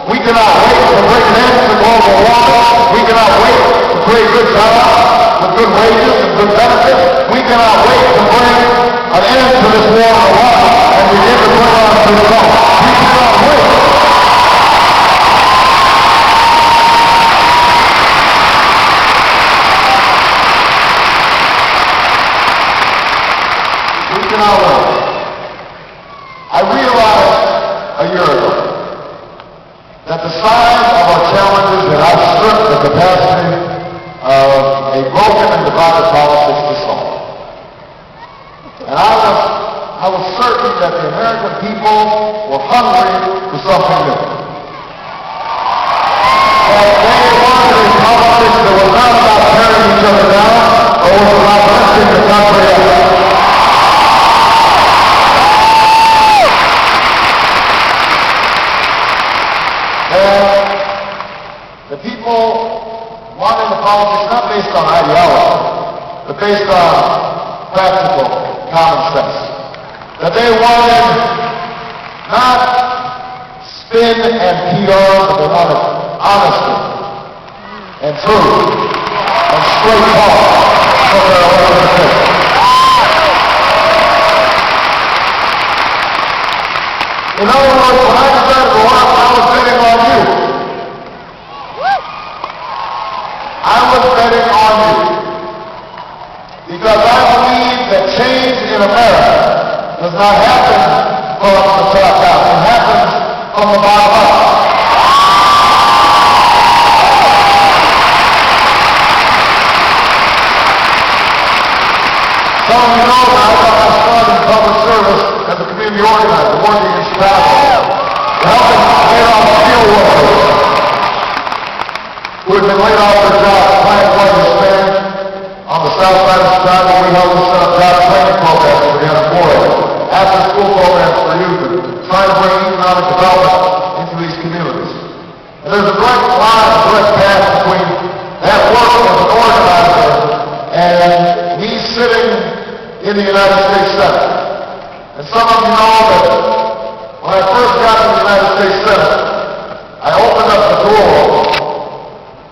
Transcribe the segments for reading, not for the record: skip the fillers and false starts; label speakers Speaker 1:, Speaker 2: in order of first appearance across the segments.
Speaker 1: We cannot wait to bring an end to global warming. We cannot wait to create good jobs with good wages and good benefits. We cannot wait to bring an end to this war in Iraq and begin to bring on to the Gulf. We cannot wait. We cannot wait. I realized a year ago that the size of our challenges had outstripped the capacity of a broken and divided politics to solve. And I was certain that the American people were hungry for something new. That they wanted a politics that was not about tearing each other down, but was about lifting the country up. The people wanted the politics not based on ideology, but based on practical common sense. That they wanted not spin and PR, but they wanted honesty and truth and straight talk from their elected officials. In other words, when I decided to go out, I was betting on you. I was betting on you. Because I believe that change in America does not happen from the top down. It happens from the bottom up. Some of you know that I got my start in public service as a community organizer working in Chicago, helping get off steel workers who had been laid off their jobs, plant workers stand on the south side of Chicago. We helped set up job training programs for the unemployed, after school programs for youth, and trying to bring economic development into these communities. And there's a direct line, a direct path between that work as an organizer and me sitting in the United States Senate. And some of you know that when I first got to the United States Senate, I opened up the door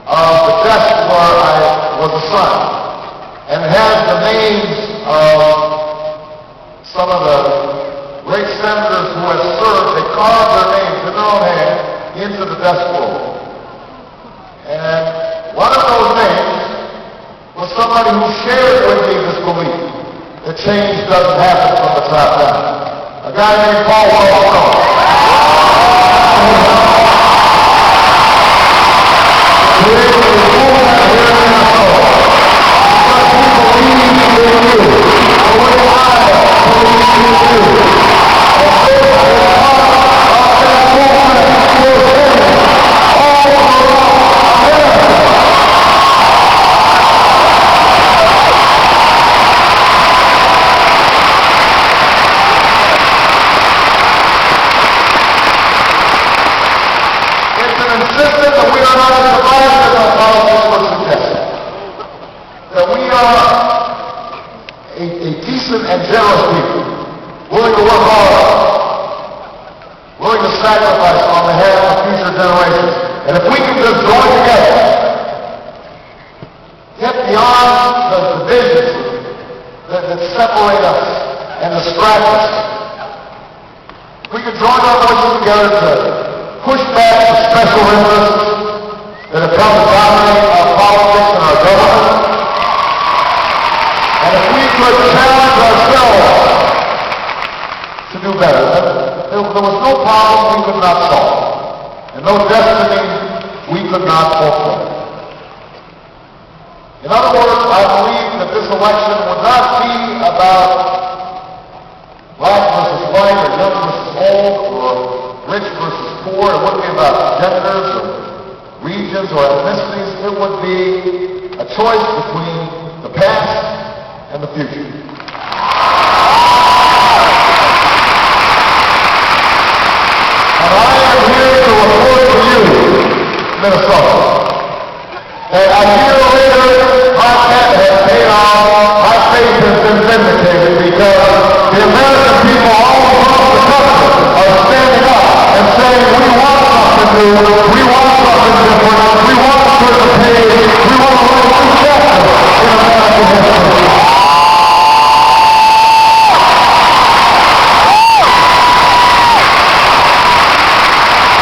Speaker 1: of the desk where I was assigned. And it had the names of some of the great senators who had served. They carved their names in their own hand into the desk drawer. And one of those names was somebody who shared with me this belief that change doesn't happen from the top down. A guy named Paul Caucauses. And generous people, willing to work hard, willing to sacrifice on behalf of future generations. And if we can just join together, get beyond the divisions that separate us and distract us, if we can join our voices together to push back the special interests that have come to dominate our politics and our government, and if we could challenge ourselves to do better, there was no problem we could not solve, and no destiny we could not fulfill. In other words, I believe that this election would not be about black versus white, or young versus old, or rich versus poor. It wouldn't be about genders, or regions, or ethnicities. It would be a choice between the past and the future. And I am here to report to you, Minnesota, that a year later, my debt has paid off, my faith has been vindicated, because the American people all across the country are standing up and saying we want something new, We want something different. We want